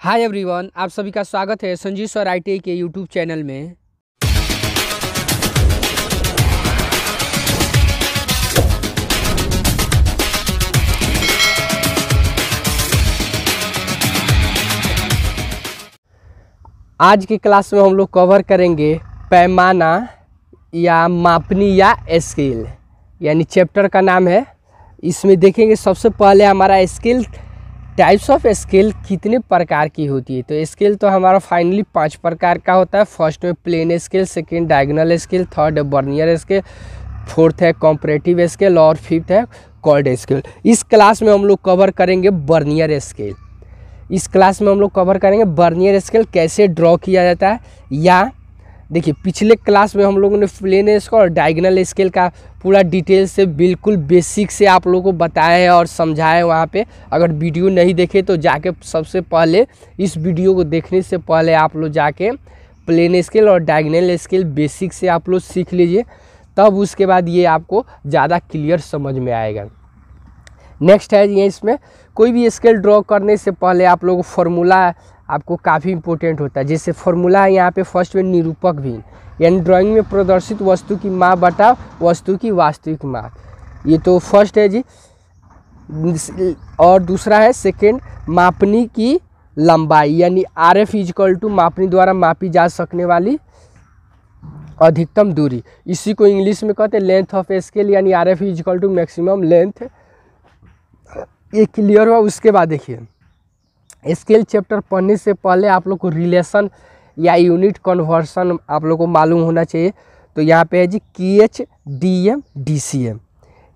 Hi everyone, आप सभी का स्वागत है संजीव सर ITI के यूट्यूब चैनल में। आज की क्लास में हम लोग कवर करेंगे पैमाना या मापनी या स्केल, यानी चैप्टर का नाम है। इसमें देखेंगे सबसे पहले हमारा स्केल, टाइप्स ऑफ स्केल कितने प्रकार की होती है। तो स्केल तो हमारा फाइनली 5 प्रकार का होता है। फर्स्ट में plain scale, second diagonal scale, third है वर्नियर स्केल, फोर्थ है कंपैरेटिव स्केल और फिफ्थ है कॉर्ड स्केल। इस क्लास में हम लोग कवर करेंगे वर्नियर स्केल। इस क्लास में हम लोग कवर करेंगे वर्नियर स्केल कैसे ड्रॉ किया जाता है। या देखिए, पिछले क्लास में हम लोगों ने प्लेन स्केल और डायगोनल स्केल का पूरा डिटेल से बिल्कुल बेसिक से आप लोगों को बताया है और समझाया है। वहाँ पे अगर वीडियो नहीं देखे तो जाके सबसे पहले इस वीडियो को देखने से पहले आप लोग जाके प्लेन स्केल और डायगोनल स्केल बेसिक से आप लोग सीख लीजिए, तब उसके बाद ये आपको ज़्यादा क्लियर समझ में आएगा। नेक्स्ट है ये, इसमें कोई भी स्केल ड्रॉ करने से पहले आप लोगों को फार्मूला आपको काफ़ी इंपॉर्टेंट होता है। जैसे फार्मूला है यहाँ पे फर्स्ट में निरूपक भी, यानी ड्राइंग में प्रदर्शित वस्तु की माप बटा वस्तु की वास्तविक माप। ये तो फर्स्ट है जी। और दूसरा है सेकंड, मापनी की लंबाई, यानी RF इक्वल टू मापनी द्वारा मापी जा सकने वाली अधिकतम दूरी। इसी को इंग्लिश में कहते हैं लेंथ ऑफ स्केल, यानी RF equal to maximum length. ये क्लियर हुआ। उसके बाद देखिए, स्केल चैप्टर पढ़ने से पहले आप लोग को रिलेशन या यूनिट कन्वर्सन आप लोग को मालूम होना चाहिए। तो यहाँ पे है जी KH DM DCM,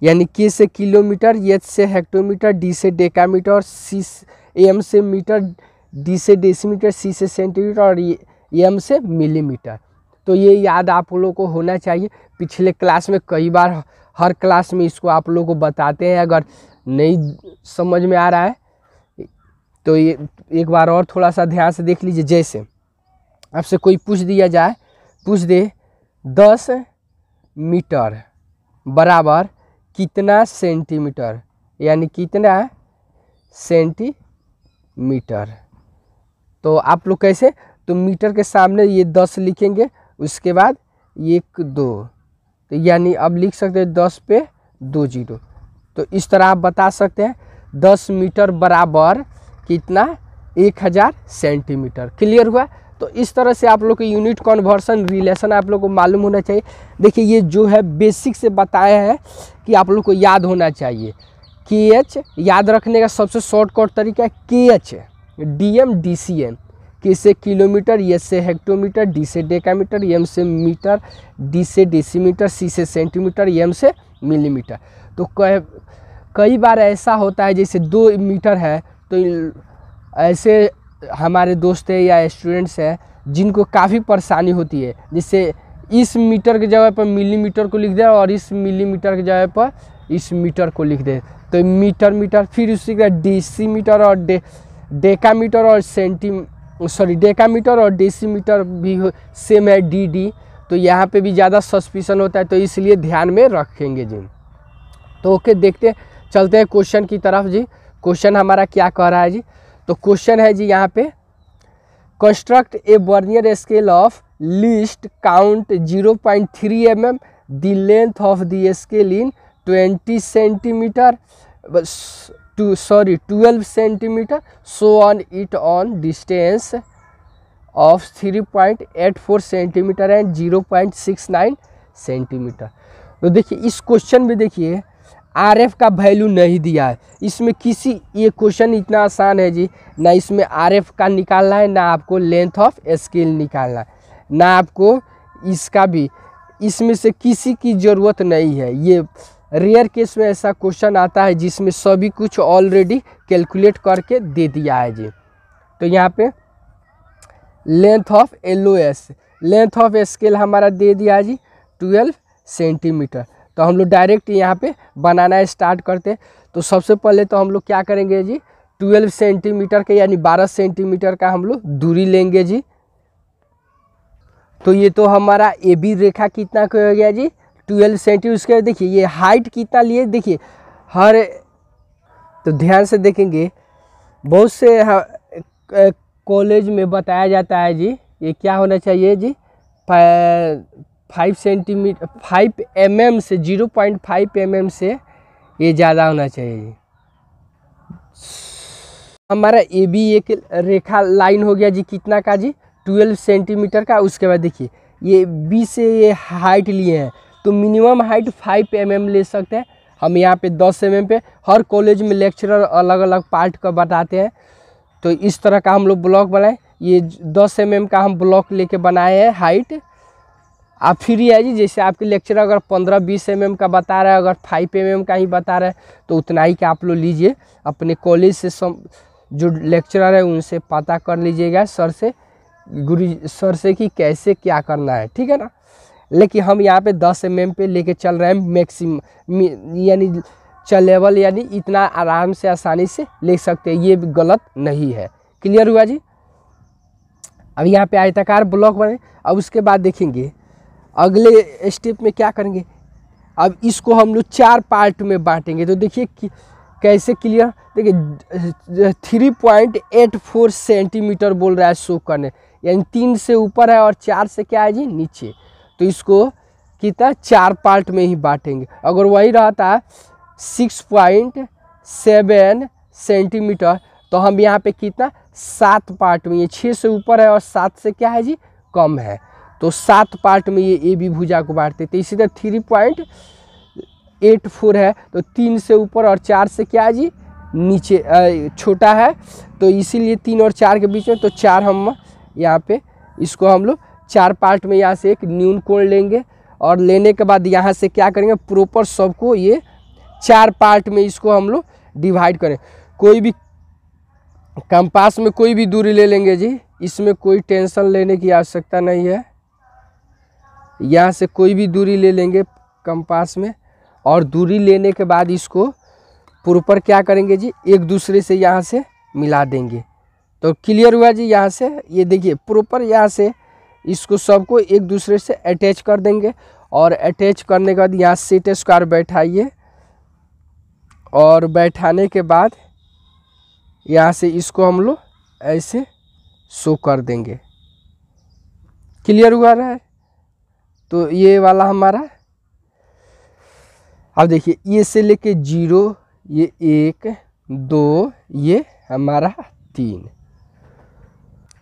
यानी K से किलोमीटर, H से हेक्टोमीटर, D से डेकामीटर और M से मीटर, D से डेसीमीटर, C से सेंटीमीटर और M से मिलीमीटर। तो ये याद आप लोगों को होना चाहिए। पिछले क्लास में कई बार, हर क्लास में इसको आप लोगों को बताते हैं। अगर नहीं समझ में आ रहा है तो ये एक बार और थोड़ा सा ध्यान से देख लीजिए। जैसे आपसे कोई पूछ दिया जाए, पूछ दे 10 मीटर बराबर कितना सेंटीमीटर, यानी कितना सेंटीमीटर, तो आप लोग कैसे, तो मीटर के सामने ये 10 लिखेंगे, उसके बाद 1 2, तो यानी अब लिख सकते हैं 10 पे 2 0। तो इस तरह आप बता सकते हैं 10 मीटर बराबर कितना, 1000 सेंटीमीटर। क्लियर हुआ। तो इस तरह से आप लोग को यूनिट कन्वर्सन रिलेशन आप लोग को मालूम होना चाहिए। देखिए, ये जो है बेसिक से बताया है कि आप लोग को याद होना चाहिए। KH याद रखने का सबसे शॉर्टकट तरीका है KH DM DCM। K से किलोमीटर, H से हेक्टोमीटर, D से डेकामीटर, M से मीटर, D से डेसीमीटर, C से सेंटीमीटर, M से मिलीमीटर। तो कई बार ऐसा होता है जैसे 2 मीटर है, तो ऐसे हमारे दोस्त है या स्टूडेंट्स हैं जिनको काफ़ी परेशानी होती है। जैसे इस मीटर की जगह पर मिलीमीटर को लिख दे और इस मिलीमीटर की जगह पर इस मीटर को लिख दे, तो मीटर मीटर, फिर उसी का डेसीमीटर और डेकामीटर और डेकामीटर और डेसीमीटर भी सेम है DD। तो यहाँ पे भी ज़्यादा सस्पिशन होता है, तो इसलिए ध्यान में रखेंगे जी। तो ओके, देखते चलते हैं क्वेश्चन की तरफ जी। क्वेश्चन हमारा क्या कह रहा है जी। तो क्वेश्चन है जी यहाँ पे, construct A vernier scale of least count 0.3 mm, the length of the scale in 20 centimetre 12 centimetre, so on it on distance of 3.84 centimetre and 0.69 centimetre. तो देखिए, इस क्वेश्चन में देखिए RF का वैल्यू नहीं दिया है इसमें किसी। ये क्वेश्चन इतना आसान है जी, ना इसमें RF का निकालना है, ना आपको लेंथ ऑफ स्केल निकालना है, ना आपको इसका भी, इसमें से किसी की ज़रूरत नहीं है। ये रेयर केस में ऐसा क्वेश्चन आता है जिसमें सभी कुछ ऑलरेडी कैलकुलेट करके दे दिया है जी। तो यहाँ पे length of LOS, length of scale हमारा दे दिया है जी 12 सेंटीमीटर। तो हम लोग डायरेक्ट यहाँ पे बनाना स्टार्ट करते। तो सबसे पहले तो हम लोग क्या करेंगे जी, 12 सेंटीमीटर के यानी 12 सेंटीमीटर का हम लोग दूरी लेंगे जी। तो ये तो हमारा AB रेखा कितना का हो गया जी, 12 सेंटीमीटर। उसके देखिए ये हाइट कितना लिए, देखिए हर, तो ध्यान से देखेंगे बहुत से कॉलेज में बताया जाता है जी, ये क्या होना चाहिए जी, 5 सेंटीमीटर 5 mm से 0.5 mm से ये ज़्यादा होना चाहिए जी। हमारा ए बी एक रेखा लाइन हो गया जी, कितना का जी, 12 सेंटीमीटर का। उसके बाद देखिए ये बी से ये हाइट लिए हैं, तो मिनिमम हाइट 5 mm ले सकते हैं हम। यहाँ पे 10 mm पे, हर कॉलेज में लेक्चरर अलग अलग पार्ट का बताते हैं। तो इस तरह का हम लोग ब्लॉक बनाए, ये 10 mm का हम ब्लॉक लेके बनाए हैं हाइट। आप फ्री है जी, जैसे आपके लेक्चर अगर 15-20 mm का बता रहा है, अगर 5 mm का ही बता रहा है तो उतना ही का आप लोग लीजिए। अपने कॉलेज से जो लेक्चरर है उनसे पता कर लीजिएगा, सर से, गुरु सर से कि कैसे क्या करना है, ठीक है ना। लेकिन हम यहाँ पे 10 mm पे लेके चल रहे हैं मैक्सिमम, यानी चलेबल, यानी इतना आराम से आसानी से ले सकते हैं, ये गलत नहीं है। क्लियर हुआ जी। अब यहाँ पे आयताकार ब्लॉक बने। अब उसके बाद देखेंगे अगले स्टेप में क्या करेंगे, अब इसको हम लोग 4 पार्ट में बांटेंगे। तो देखिए कैसे क्लियर, देखिए 3.84 सेंटीमीटर बोल रहा है शो करने, यानी 3 से ऊपर है और 4 से क्या है जी, नीचे। तो इसको कितना 4 पार्ट में ही बांटेंगे। अगर वही रहता 6.7 सेंटीमीटर तो हम यहाँ पे कितना 7 पार्ट में, ये 6 से ऊपर है और 7 से क्या है जी, कम है, तो 7 पार्ट में ये ए बी भुजा को बांटते। तो इसी तरह 3.84 है तो 3 से ऊपर और 4 से क्या है जी, नीचे छोटा है, तो इसीलिए 3 और 4 के बीच में, तो 4 हम यहाँ पे इसको हम लोग 4 पार्ट में यहाँ से एक न्यून कोण लेंगे। और लेने के बाद यहाँ से क्या करेंगे, प्रॉपर सबको ये 4 पार्ट में इसको हम लोग डिवाइड करें। कोई भी कंपास में कोई भी दूरी ले लेंगे जी, इसमें कोई टेंशन लेने की आवश्यकता नहीं है। यहाँ से कोई भी दूरी ले लेंगे कंपास में, और दूरी लेने के बाद इसको प्रॉपर क्या करेंगे जी, एक दूसरे से यहाँ से मिला देंगे। तो क्लियर हुआ जी। यहाँ से ये देखिए प्रॉपर यहाँ से इसको सबको एक दूसरे से अटैच कर देंगे। और अटैच करने के बाद यहाँ सेट स्क्वायर बैठाइए, और बैठाने के बाद यहाँ से इसको हम लोग ऐसे शो कर देंगे। क्लियर हुआ रहा है। तो ये वाला हमारा, अब देखिए ये से लेके 0, ये 1 2, ये हमारा 3।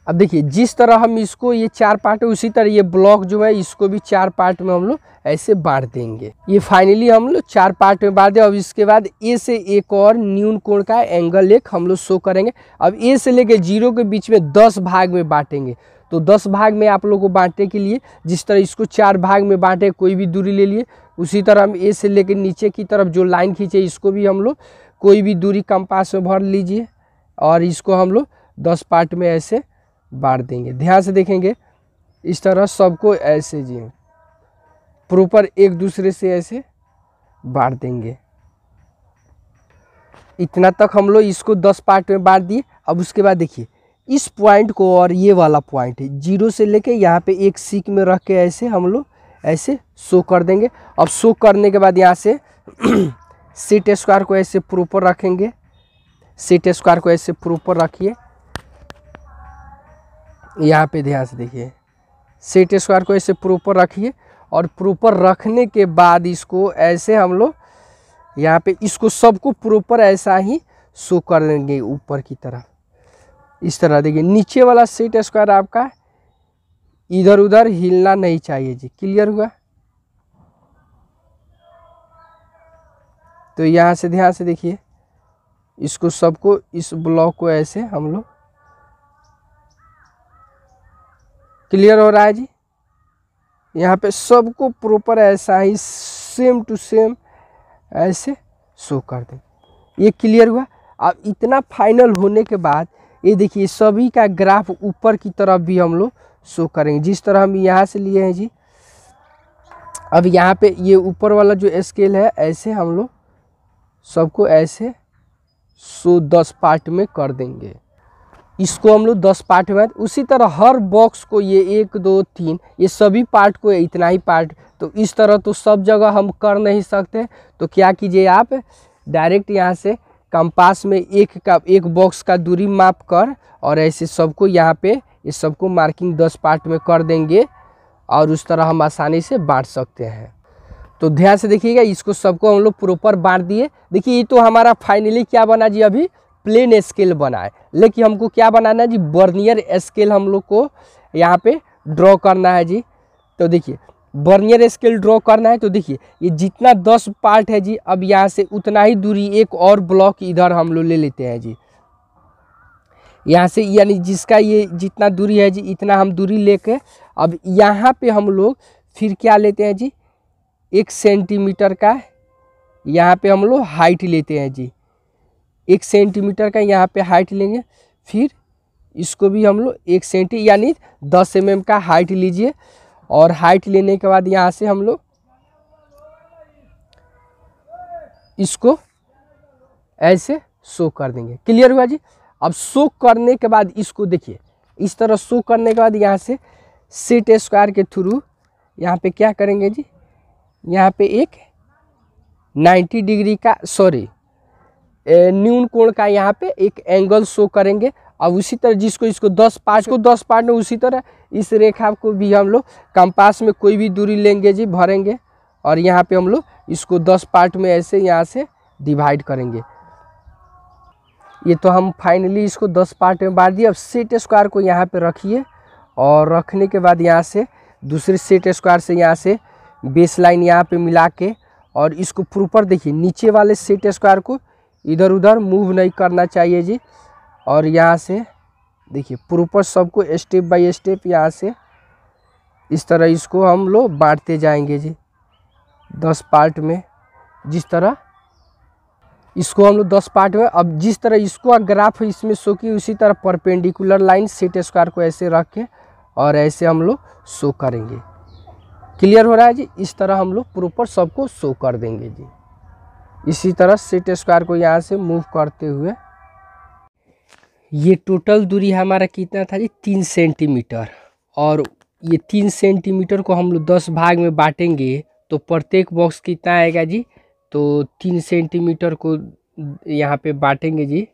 अब देखिए जिस तरह हम इसको, ये 4 पार्ट है, उसी तरह ये ब्लॉक जो है इसको भी 4 पार्ट में हम लोग ऐसे बांट देंगे। ये फाइनली हम लोग 4 पार्ट में बांट दें। अब इसके बाद ए से एक और न्यून कोण का एंगल एक हम लोग शो करेंगे। अब ए से लेके 0 के बीच में 10 भाग में बांटेंगे। तो 10 भाग में आप लोग को बांटने के लिए, जिस तरह इसको 4 भाग में बांटे, कोई भी दूरी ले लिए, उसी तरह हम ए से लेकर नीचे की तरफ जो लाइन खींचे इसको भी हम लोग कोई भी दूरी कंपास में भर लीजिए, और इसको हम लोग 10 पार्ट में ऐसे बांट देंगे। ध्यान से देखेंगे, इस तरह सबको ऐसे जी प्रॉपर एक दूसरे से ऐसे बांट देंगे। इतना तक हम लोग इसको 10 पार्ट में बांट दिए। अब उसके बाद देखिए इस पॉइंट को, और ये वाला पॉइंट है 0 से लेके यहाँ पे एक सीक में रख के ऐसे हम लोग ऐसे शो कर देंगे। अब शो करने के बाद यहाँ से सेट स्क्वायर को ऐसे प्रॉपर रखेंगे। सेट स्क्वायर को ऐसे प्रॉपर रखिए, यहाँ पे ध्यान से देखिए, सेट स्क्वायर को ऐसे प्रॉपर रखिए। और प्रॉपर रखने के बाद इसको ऐसे हम लोग यहाँ पे इसको सबको प्रॉपर ऐसा ही शो कर लेंगे ऊपर की तरफ। इस तरह देखिए नीचे वाला सेट स्क्वायर आपका इधर उधर हिलना नहीं चाहिए जी। क्लियर हुआ। तो यहाँ से ध्यान से देखिए, इसको सबको, इस ब्लॉक को ऐसे हम लोग, क्लियर हो रहा है जी। यहाँ पे सबको प्रॉपर ऐसा ही सेम टू सेम ऐसे शो कर दें। ये क्लियर हुआ। अब इतना फाइनल होने के बाद ये देखिए सभी का ग्राफ ऊपर की तरफ भी हम लोग शो करेंगे, जिस तरह हम यहाँ से लिए हैं जी। अब यहाँ पे ये ऊपर वाला जो स्केल है ऐसे हम लोग सबको ऐसे 10 पार्ट में कर देंगे। इसको हम लोग 10 पार्ट में, उसी तरह हर बॉक्स को ये 1 2 3 ये सभी पार्ट को इतना ही पार्ट। तो इस तरह तो सब जगह हम कर नहीं सकते, तो क्या कीजिए आप डायरेक्ट यहाँ से कंपास में एक बॉक्स का दूरी माप कर और ऐसे सबको यहाँ पे इस सबको मार्किंग 10 पार्ट में कर देंगे और उस तरह हम आसानी से बांट सकते हैं। तो ध्यान से देखिएगा, इसको सबको हम लोग प्रॉपर बांट दिए। देखिए ये तो हमारा फाइनली क्या बना जी, अभी प्लेन स्केल बना है, लेकिन हमको क्या बनाना है जी, वर्नियर स्केल हम लोग को यहाँ पे ड्रॉ करना है जी। तो देखिए वर्नियर स्केल ड्रॉ करना है, तो देखिए ये जितना 10 पार्ट है जी, अब यहाँ से उतना ही दूरी एक और ब्लॉक इधर हम लोग ले लेते हैं जी, यहाँ से, यानी जिसका ये जितना दूरी है जी इतना हम दूरी लेके अब यहाँ पे हम लोग फिर क्या लेते हैं जी, 1 सेंटीमीटर का यहाँ पे हम लोग हाइट लेते हैं जी, 1 सेंटीमीटर का यहाँ पे हाइट लेंगे। फिर इसको भी हम लोग 1 सेंटी यानी 10 mm का हाइट लीजिए और हाइट लेने के बाद यहाँ से हम लोग इसको ऐसे शो कर देंगे। क्लियर हुआ जी। अब शो करने के बाद इसको देखिए, इस तरह शो करने के बाद यहाँ से सेट स्क्वायर के थ्रू यहाँ पे क्या करेंगे जी, यहाँ पे एक 90 डिग्री का न्यून कोण का यहाँ पे एक एंगल शो करेंगे। अब उसी तरह जिसको इसको 10 पार्ट में उसी तरह इस रेखा को भी हम लोग कंपास में कोई भी दूरी लेंगे जी, भरेंगे और यहाँ पे हम लोग इसको 10 पार्ट में ऐसे यहाँ से डिवाइड करेंगे। ये तो हम फाइनली इसको 10 पार्ट में बांट दिए। अब सेट स्क्वायर को यहाँ पे रखिए और रखने के बाद यहाँ से दूसरे सेट स्क्वायर से यहाँ से बेस लाइन यहाँ पे मिला के और इसको प्रॉपर देखिए, नीचे वाले सेट स्क्वायर को इधर उधर मूव नहीं करना चाहिए जी। और यहाँ से देखिए प्रॉपर सबको स्टेप बाय स्टेप यहाँ से इस तरह इसको हम लोग बांटते जाएंगे जी 10 पार्ट में। जिस तरह इसको हम लोग 10 पार्ट में, अब जिस तरह इसको ग्राफ इसमें शो की उसी तरह परपेंडिकुलर लाइन सेट स्क्वायर को ऐसे रख के और ऐसे हम लोग शो करेंगे। क्लियर हो रहा है जी। इस तरह हम लोग प्रॉपर सबको शो कर देंगे जी। इसी तरह सेट स्क्वायर को यहाँ से मूव करते हुए ये टोटल दूरी हमारा कितना था जी, 3 सेंटीमीटर। और ये 3 सेंटीमीटर को हम लोग 10 भाग में बांटेंगे तो प्रत्येक बॉक्स कितना आएगा जी, तो 3 सेंटीमीटर को यहाँ पे बांटेंगे जी,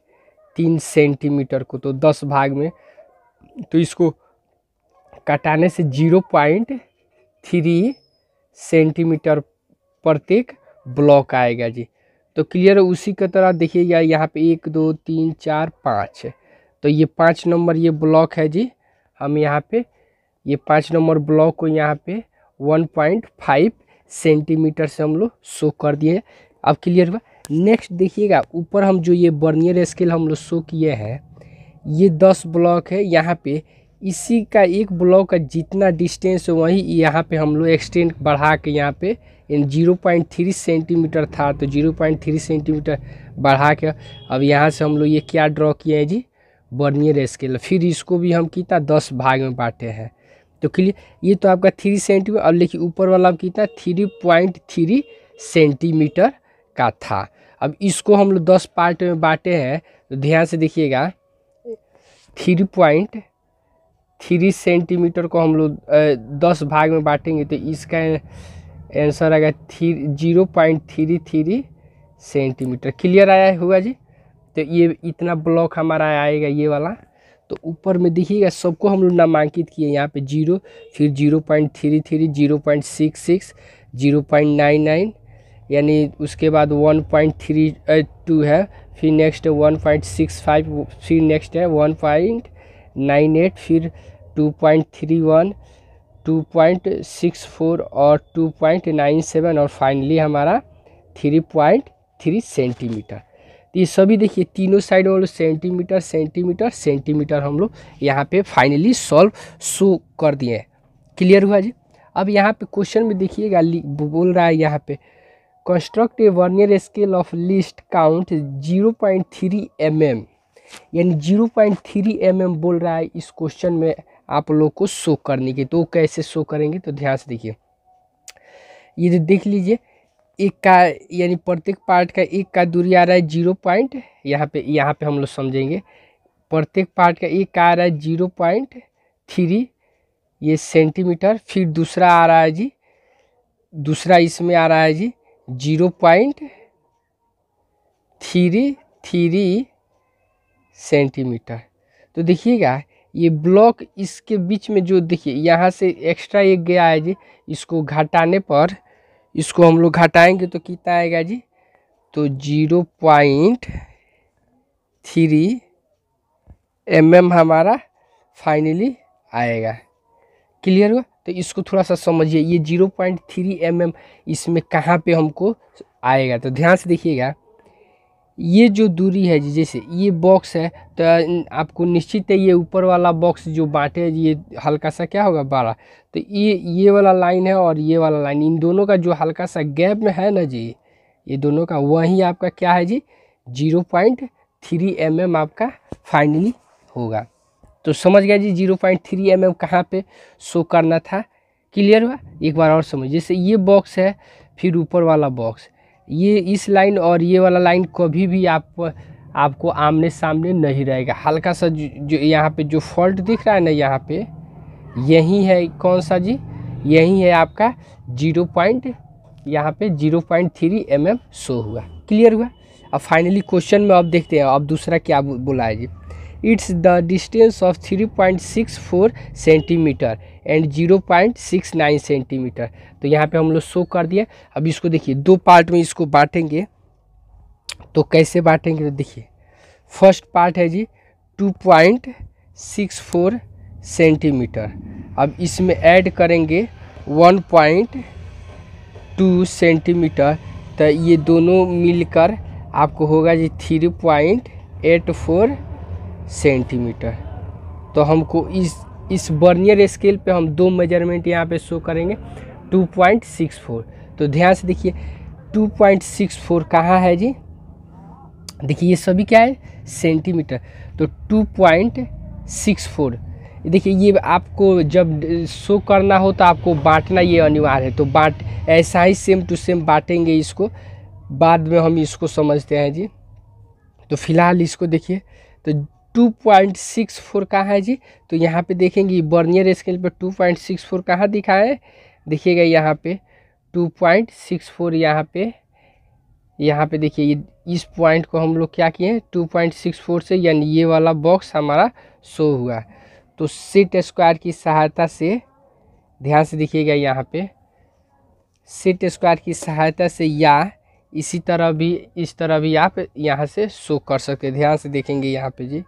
3 सेंटीमीटर को तो 10 भाग में, तो इसको कटाने से 0.3 सेंटीमीटर प्रत्येक ब्लॉक आएगा जी। तो क्लियर है। उसी की तरह देखिएगा यहाँ पे 1 2 3 4 5 तो ये 5 नंबर ये ब्लॉक है जी। हम यहाँ पे ये 5 नंबर ब्लॉक को यहाँ पे 1.5 सेंटीमीटर से हम लोग शो कर दिए। अब क्लियर हुआ। नेक्स्ट देखिएगा ऊपर हम जो ये वर्नियर स्केल हम लोग शो किए हैं, ये 10 ब्लॉक है। यहाँ पे इसी का एक ब्लॉक का जितना डिस्टेंस है वही यहाँ पे हम लोग एक्सटेंड बढ़ा के यहाँ पे 0.3 सेंटीमीटर था तो 0.3 सेंटीमीटर बढ़ा के अब यहाँ से हम लोग ये क्या ड्रॉ किए हैं जी, वर्नियर स्केल। फिर इसको भी हम कितना 10 भाग में बांटे हैं। तो क्लियर, ये तो आपका 3 सेंटीमीटर। अब लेकिन ऊपर वाला कितना 3.3 सेंटीमीटर का था। अब इसको हम लोग 10 पार्ट में बांटे हैं तो ध्यान से देखिएगा 3.3 सेंटीमीटर को हम लोग 10 भाग में बांटेंगे तो इसका आंसर आएगा 0.33 सेंटीमीटर। क्लियर आया हुआ जी। तो ये इतना ब्लॉक हमारा आएगा ये वाला। तो ऊपर में देखिएगा सबको हम लोग नामांकित किए यहाँ पे 0, फिर 0.33, 0.66, 0.99 यानी उसके बाद 1.32 है, फिर नेक्स्ट 1.65, फिर नेक्स्ट है 1.98, फिर 2.31, 2.64 और 2.97 और फाइनली हमारा 3.3 सेंटीमीटर। तो ये सभी देखिए तीनों साइड में हम लोग सेंटीमीटर सेंटीमीटर सेंटीमीटर हम लोग यहाँ पे फाइनली सॉल्व शो कर दिए हैं। क्लियर हुआ जी। अब यहाँ पे क्वेश्चन में देखिएगा बोल रहा है यहाँ पे construct A vernier scale of least count 0.3 mm, यानी 0.3 mm बोल रहा है इस क्वेश्चन में आप लोग को शो करने की। तो कैसे शो करेंगे तो ध्यान से देखिए, ये देख लीजिए एक का यानी प्रत्येक पार्ट का एक का दूरी आ रहा है 0. यहाँ पे हम लोग समझेंगे प्रत्येक पार्ट का एक का आ रहा है 0.3 ये सेंटीमीटर। फिर दूसरा आ रहा है जी, दूसरा इसमें आ रहा है जी 0.33 3 सेंटीमीटर। तो देखिएगा ये ब्लॉक इसके बीच में जो देखिए यहाँ से एक्स्ट्रा एक गया है जी, इसको घटाने पर, इसको हम लोग घटाएंगे तो कितना आएगा जी, तो 0.3 mm हमारा फाइनली आएगा। क्लियर हुआ? तो इसको थोड़ा सा समझिए, ये 0.3 mm इसमें कहाँ पे हमको आएगा। तो ध्यान से देखिएगा, ये जो दूरी है जी, जैसे ये बॉक्स है तो आपको निश्चित है ये ऊपर वाला बॉक्स जो बांटे है ये हल्का सा क्या होगा, बड़ा। तो ये वाला लाइन है और ये वाला लाइन, इन दोनों का जो हल्का सा गैप में है ना जी, ये दोनों का, वही आपका क्या है जी, 0.3 mm आपका फाइनली होगा। तो समझ गया जी 0.3 mm कहाँ पे शो करना था। क्लियर हुआ? एक बार और समझ, जैसे ये बॉक्स है, फिर ऊपर वाला बॉक्स, ये इस लाइन और ये वाला लाइन कभी भी आपको आमने सामने नहीं रहेगा। हल्का सा जो यहाँ पे जो फॉल्ट दिख रहा है ना, यहाँ पे यही है, कौन सा जी, यही है आपका 0.3 mm शो हुआ। क्लियर हुआ? अब फाइनली क्वेश्चन में अब देखते हैं, अब दूसरा क्या बोला है जी, it's the distance of 3.64 centimetre and 0.69 centimetre. तो यहाँ पे हम लोग शो कर दिए। अब इसको देखिए, दो पार्ट में इसको बांटेंगे, तो कैसे बांटेंगे, तो देखिए फर्स्ट पार्ट है जी 2.64 सेंटीमीटर। अब इसमें ऐड करेंगे 1.2 सेंटीमीटर, तो ये दोनों मिलकर आपको होगा जी 3.84 सेंटीमीटर। तो हमको इस वर्नियर स्केल पे हम दो मेजरमेंट यहाँ पे शो करेंगे, 2.64। तो ध्यान से देखिए 2.64 कहाँ है जी, देखिए ये सभी क्या है, सेंटीमीटर। तो 2.64, देखिए ये आपको जब शो करना हो तो आपको बांटना ये अनिवार्य है। तो ऐसा ही सेम टू सेम बांटेंगे इसको, बाद में हम इसको समझते हैं जी। तो फिलहाल इसको देखिए, तो 2.64 कहाँ है जी, तो यहाँ पे देखेंगे वर्नियर स्केल पे 2.64 कहाँ दिखा है, देखिएगा यहाँ पे 2.64, यहाँ पे देखिए ये इस पॉइंट को हम लोग क्या किए 2.64 से, यानी ये वाला बॉक्स हमारा शो हुआ। तो सेट स्क्वायर की सहायता से, ध्यान से देखिएगा यहाँ पे, सेट स्क्वायर की सहायता से या इसी तरह भी, इस तरह भी आप यहाँ से शो कर सकते हैं। ध्यान से देखेंगे यहाँ पे जी,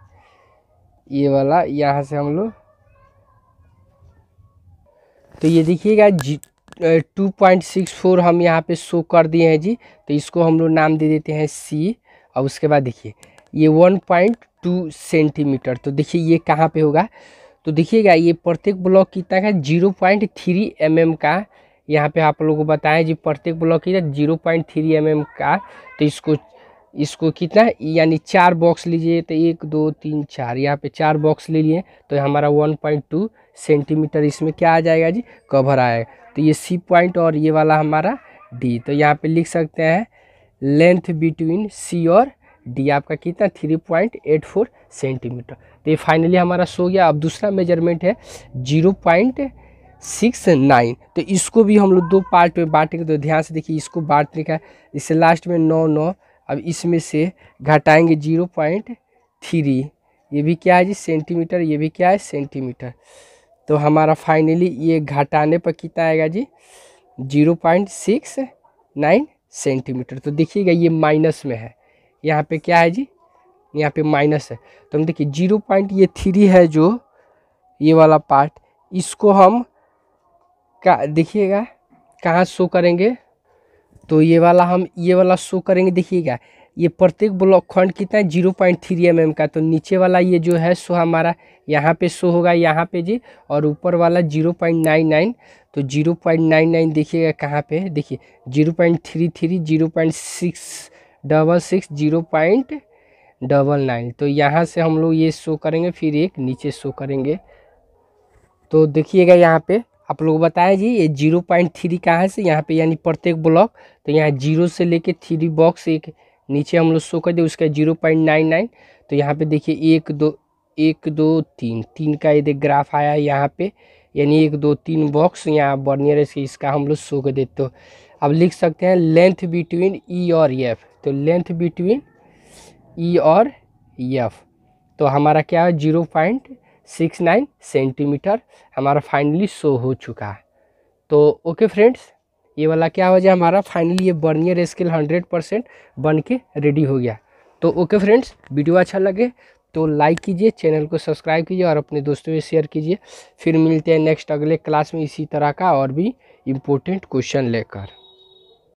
ये वाला यहाँ से हम लोग, तो ये देखिएगा 2.64 हम यहाँ पे शो कर दिए हैं जी। तो इसको हम लोग नाम दे देते हैं C। और उसके बाद देखिए ये 1.2 सेंटीमीटर, तो देखिए ये कहाँ पे होगा, तो देखिएगा ये प्रत्येक ब्लॉक कितना का 0.3 mm का, यहाँ पे आप लोगों को बताएं जी प्रत्येक ब्लॉक की 0.3 mm का। तो इसको कितना, यानी 4 बॉक्स लीजिए, तो 1 2 3 4, यहाँ पे 4 बॉक्स ले लिए, तो हमारा 1.2 सेंटीमीटर इसमें क्या आ जाएगा जी, कवर आएगा। तो ये C पॉइंट और ये वाला हमारा D। तो यहाँ पे लिख सकते हैं लेंथ बिटवीन C और D आपका कितना 3.84 सेंटीमीटर। तो ये फाइनली हमारा सो गया। अब दूसरा मेजरमेंट है 0.69। तो इसको भी हम लोग दो पार्ट में बांटेंगे। तो ध्यान से देखिए, इसको बांटने का, इससे लास्ट में 9 अब इसमें से घटाएंगे 0.3, ये भी क्या है जी सेंटीमीटर, ये भी क्या है सेंटीमीटर। तो हमारा फाइनली ये घटाने पर कितना आएगा जी 0.69 सेंटीमीटर। तो देखिएगा ये माइनस में है, यहाँ पे क्या है जी, यहाँ पे माइनस है। तो हम देखिए 0.3 है जो ये वाला पार्ट, इसको हम देखिएगा कहाँ शो करेंगे, तो ये वाला शो करेंगे। देखिएगा ये प्रत्येक ब्लॉक खंड कितना है 0.3 mm का। तो नीचे वाला ये जो है सो हमारा यहाँ पे शो होगा, यहाँ पे जी, और ऊपर वाला 0.99। तो 0.99 देखिएगा कहाँ पे, देखिए 0.33, 0.666, 0.99। तो यहाँ से हम लोग ये शो करेंगे, फिर एक नीचे शो करेंगे। तो देखिएगा यहाँ पे आप लोग बताएं जी ये 0.3 कहाँ से, यहाँ पे यानी प्रत्येक ब्लॉक, तो यहाँ 0 से लेके 3 बॉक्स एक नीचे हम लोग शो कर दे, उसका 0.99। तो यहाँ पे देखिए 1 2 3 का ये ग्राफ आया है यहाँ पे, यानी 1 2 3 बॉक्स यहाँ बर्नियर से इसका हम लोग शो कर देते। तो अब लिख सकते हैं लेंथ बिटवीन E और F। तो लेंथ बिटवीन ई और एफ। तो हमारा क्या है 0.69 सेंटीमीटर हमारा फाइनली शो हो चुका है। तो ओके फ्रेंड्स, ये वाला क्या हो जाए हमारा फाइनली ये वर्नियर स्केल 100% बन के रेडी हो गया। तो ओके फ्रेंड्स, वीडियो अच्छा लगे तो लाइक कीजिए, चैनल को सब्सक्राइब कीजिए और अपने दोस्तों में शेयर कीजिए। फिर मिलते हैं नेक्स्ट अगले क्लास में इसी तरह का और भी इम्पोर्टेंट क्वेश्चन लेकर।